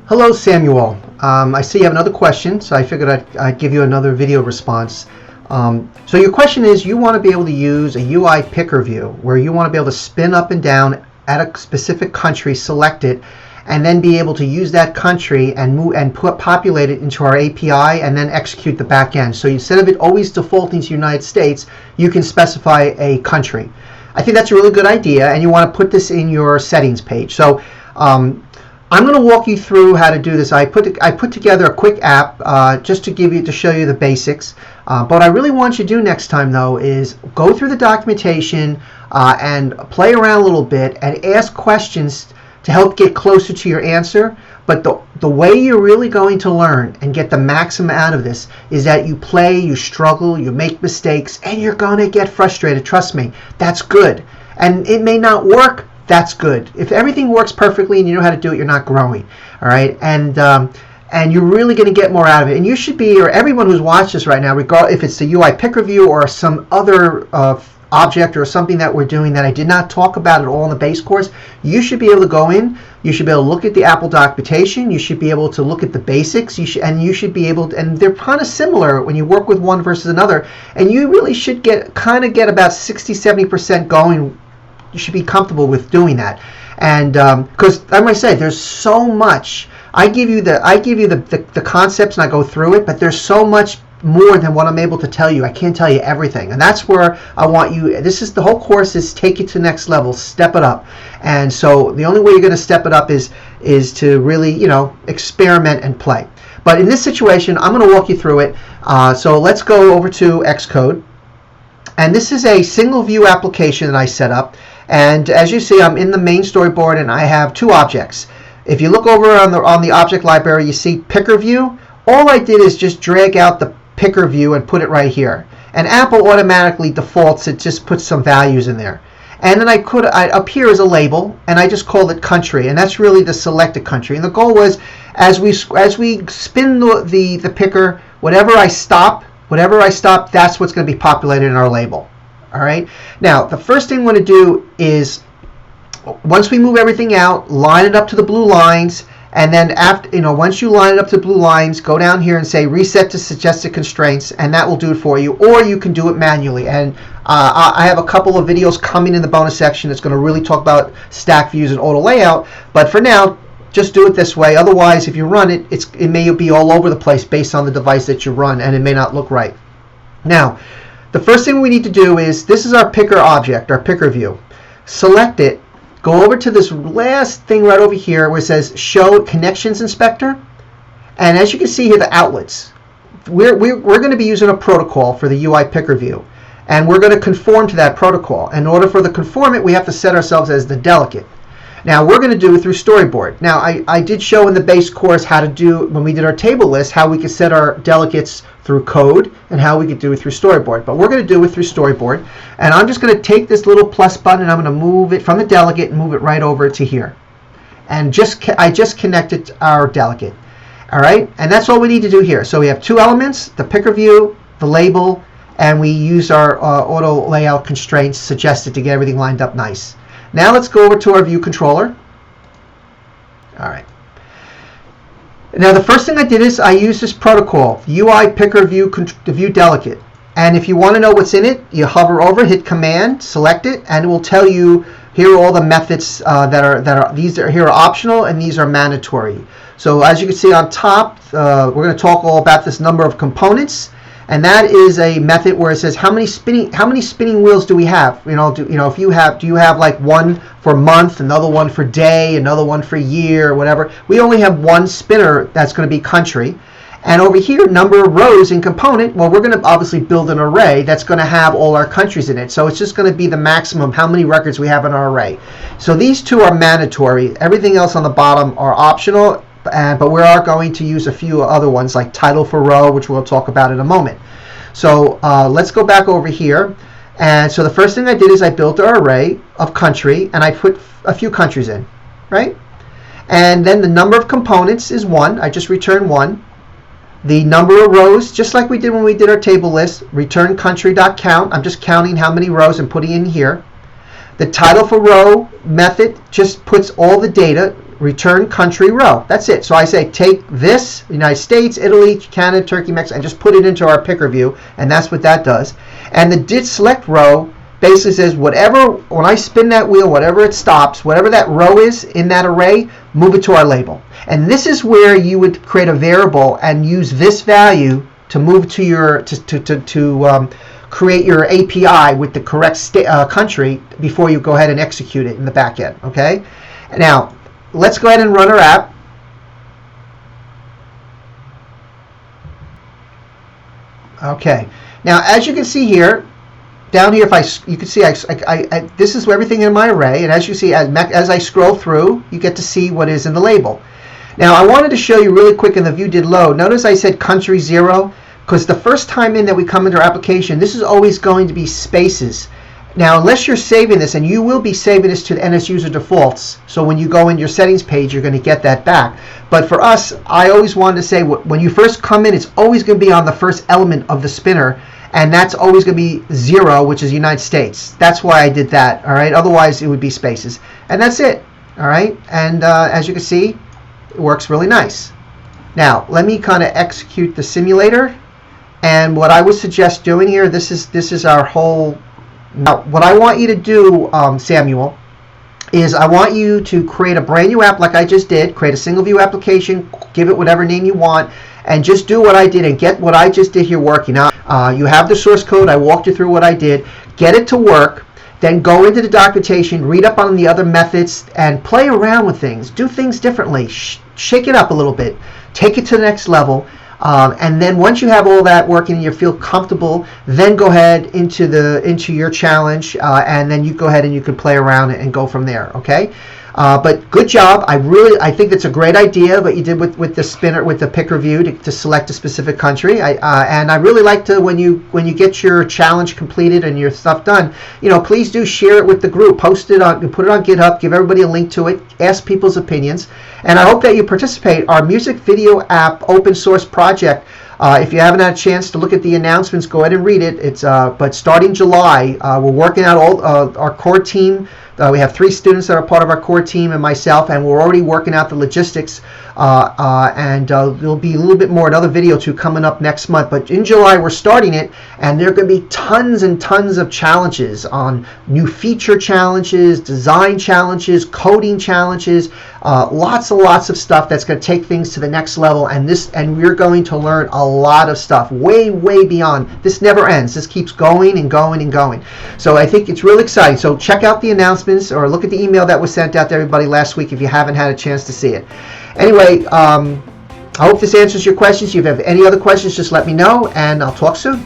Hello, Samuel. I see you have another question, so I figured I'd give you another video response. So your question is, you want to be able to use a UI picker view, where you want to be able to spin up and down at a specific country, select it, and then be able to use that country and populate it into our API and then execute the back end. So instead of it always defaulting to United States, you can specify a country. I think that's a really good idea, and you want to put this in your settings page. So I'm going to walk you through how to do this. I put together a quick app just to show you the basics. But what I really want you to do next time, though, is go through the documentation and play around a little bit and ask questions to help get closer to your answer. But the way you're really going to learn and get the maximum out of this is that you play, you struggle, you make mistakes, and you're going to get frustrated. Trust me, that's good. And it may not work. That's good. If everything works perfectly and you know how to do it, you're not growing. All right, and you're really going to get more out of it. And you should be, or everyone who's watched this right now, regardless if it's the UI picker view or some other object or something that we're doing that I did not talk about at all in the base course, you should be able to go in. You should be able to look at the Apple documentation. You should be able to look at the basics. You should be able to, and they're kind of similar when you work with one versus another. And you really should get about 60-70% going. You should be comfortable with doing that, and because I might say there's so much. I give you the concepts and I go through it, but there's so much more than what I'm able to tell you. I can't tell you everything, and that's where I want you. This is the whole course is take it to the next level, step it up. And so the only way you're going to step it up is to really experiment and play. But in this situation, I'm going to walk you through it. So let's go over to Xcode, and this is a single view application that I set up. And as you see, I'm in the main storyboard and I have two objects. If you look over on the object library, you see picker view. All I did is just drag out the picker view and put it right here. And Apple automatically defaults, it just puts some values in there. And then up here is a label, and I just called it country, and that's really the selected country. And the goal was, as we spin the picker, whatever I stop, that's what's going to be populated in our label. All right. Now, the first thing we're going to do is, once we move everything out, line it up to the blue lines, and then once you line it up to blue lines, go down here and say reset to suggested constraints, and that will do it for you. Or you can do it manually. And I have a couple of videos coming in the bonus section that's going to really talk about stack views and auto layout. But for now, just do it this way. Otherwise, if you run it, it may be all over the place based on the device that you run, and it may not look right. Now, the first thing we need to do is, this is our picker object, our picker view. Select it, go over to this last thing right over here where it says Show Connections Inspector. And as you can see here, the outlets. We're going to be using a protocol for the UI picker view. And we're going to conform to that protocol. In order for the conformant, we have to set ourselves as the delegate. Now, we're going to do it through storyboard. Now, I did show in the base course how to do, when we did our table list, how we could set our delegates through code and how we could do it through storyboard. But we're going to do it through storyboard. And I'm just going to take this little plus button and I'm going to move it from the delegate and move it right over to here. And I just connected our delegate. All right? And that's all we need to do here. So we have two elements, the picker view, the label, and we use our auto layout constraints suggested to get everything lined up nice. Now let's go over to our view controller. All right. Now the first thing I did is I used this protocol, UI picker view delegate. And if you want to know what's in it, you hover over, hit Command, select it, and it will tell you here are all the methods here are optional and these are mandatory. So as you can see on top, we're going to talk all about this number of components. And that is a method where it says how many spinning wheels do we have? Do you have like one for month, another one for day, another one for year, or whatever? We only have one spinner that's going to be country. And over here, number of rows in component, well, we're going to obviously build an array that's going to have all our countries in it. So it's just going to be the maximum how many records we have in our array. So these two are mandatory. Everything else on the bottom are optional. But we are going to use a few other ones like title for row, which we'll talk about in a moment. So let's go back over here. And so the first thing I did is I built our array of country, and I put a few countries in, right? And then the number of components is 1. I just returned 1. The number of rows, just like we did when we did our table list, return country.count. I'm just counting how many rows and putting in here. The title for row method just puts all the data return country row. That's it. So I say take this, United States, Italy, Canada, Turkey, Mexico, and just put it into our picker view, and that's what that does. And the did select row basically says whatever, when I spin that wheel, whatever it stops, whatever that row is in that array, move it to our label. And this is where you would create a variable and use this value to move to your create your API with the correct country before you go ahead and execute it in the back end. Okay. Now let's go ahead and run our app. Okay. Now as you can see here, down here, you can see this is everything in my array, and as you see, as I scroll through, you get to see what is in the label. Now, I wanted to show you really quick in the view did load. Notice I said country 0, because the first time in that we come into our application, this is always going to be spaces. Now, unless you're saving this, and you will be saving this to the NS user defaults, so when you go in your settings page, you're going to get that back. But for us, I always wanted to say, when you first come in, it's always going to be on the first element of the spinner, and that's always going to be 0, which is United States. That's why I did that, all right? Otherwise, it would be spaces. And that's it, all right? And as you can see, it works really nice. Now, let me kind of execute the simulator. And what I would suggest doing here, this is our whole... Now, what I want you to do, Samuel, is I want you to create a brand new app like I just did, create a single view application, give it whatever name you want, and just do what I did and get what I just did here working. Now, you have the source code. I walked you through what I did. Get it to work. Then go into the documentation, read up on the other methods, and play around with things. Do things differently. Shake it up a little bit. Take it to the next level. And then once you have all that working and you feel comfortable, then go ahead into your challenge, and then you go ahead and you can play around and go from there. Okay. But good job. I think that's a great idea what you did with the spinner, with the picker view to select a specific country. And I really like to when you get your challenge completed and your stuff done, please do share it with the group, post it on, put it on GitHub, give everybody a link to it, ask people's opinions, and I hope that you participate. Our music video app open source project. If you haven't had a chance to look at the announcements, go ahead and read it. But starting July, we're working out all our core team. We have 3 students that are part of our core team and myself, and we're already working out the logistics. And there'll be a little bit more, another video too, coming up next month. But in July, we're starting it, and there are going to be tons and tons of challenges on new feature challenges, design challenges, coding challenges, lots and lots of stuff that's going to take things to the next level. And we're going to learn a lot of stuff, way, way beyond. This never ends. This keeps going and going and going. So I think it's really exciting. So check out the announcements or look at the email that was sent out to everybody last week if you haven't had a chance to see it. Anyway, I hope this answers your questions. If you have any other questions, just let me know, and I'll talk soon.